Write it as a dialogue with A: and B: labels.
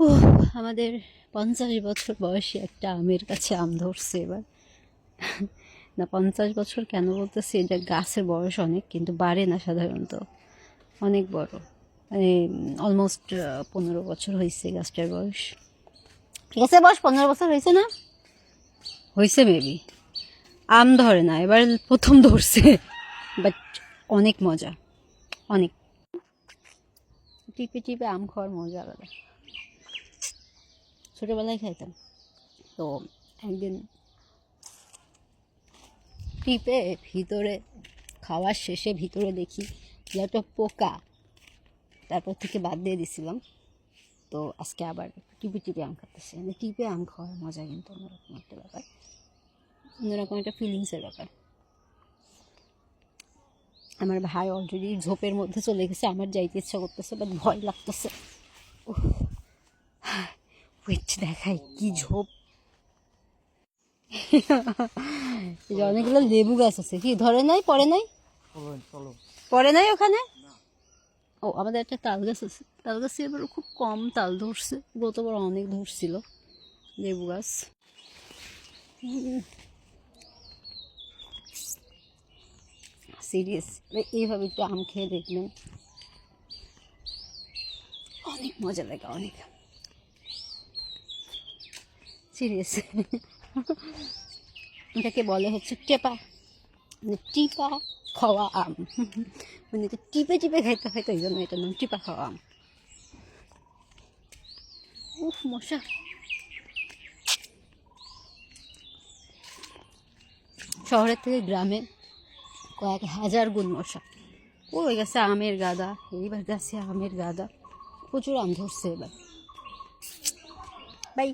A: ও, আমাদের 50 বছর বয়সী একটা আমের কাছে আম ধরছে এবার। না, 50 বছর কেন বলতেছি, এটা গাছের বয়স অনেক, কিন্তু বাড়ে না সাধারণত, অনেক বড়, মানে অলমোস্ট 15 বছর হয়েছে গাছটার বয়স। ঠিক আছে, বয়স 15 বছর হয়েছে না, হয়েছে মেবি। আম ধরে না, এবার প্রথম ধরছে, বাট অনেক মজা, অনেক। টিপে টিপে আম খাওয়ার মজা আলাদা, ছোটোবেলায় খাইতাম। তো একদিন টিপে ভিতরে, খাওয়ার শেষে ভিতরে দেখি একটা পোকা, তারপর থেকে বাদ দিয়ে দিছিলাম। তো আজকে আবার টিপে টিপে আম খাতেছে, মানে টিপে আম খাওয়ার মজা কিন্তু অন্যরকম একটা ব্যাপার, অন্যরকম একটা ফিলিংসের ব্যাপার। আমার ভাই অলরেডি ঝোপের মধ্যে চলে গেছে, আমার যাইতে ইচ্ছা করতেছে, বাট ভয় লাগতেছে। ওয়েট, দেখাই কি ঝোপ। অনেকগুলো লেবু গাছ আছে, কি ধরে নাই, পড়ে নাই, পড়ে নাই ওখানে। ও, আমাদের একটা তাল গাছ আছে, তাল গাছে এবার খুব কম তাল ধরছে, গতবার অনেক ধরছিল। লেবু গাছ, সিরিয়াস, এইভাবে একটু আম খেয়ে দেখবেন, অনেক মজা লাগে, অনেক সিরিয়াস। এটাকে বলে হচ্ছে টেপা, মানে টিপা খাওয়া আম। মানে এটা টিপে টিপে খাইতে হয়, তো এই জন্য এটার নাম টিপা খাওয়া আম। উফ, মশা। শহরের থেকে গ্রামে কয়েক হাজার গুণ মশা। ওই গাছে আমের গাদা, এইবার গাছে আমের গাদা, প্রচুর আম ধরছে এবার। বাই।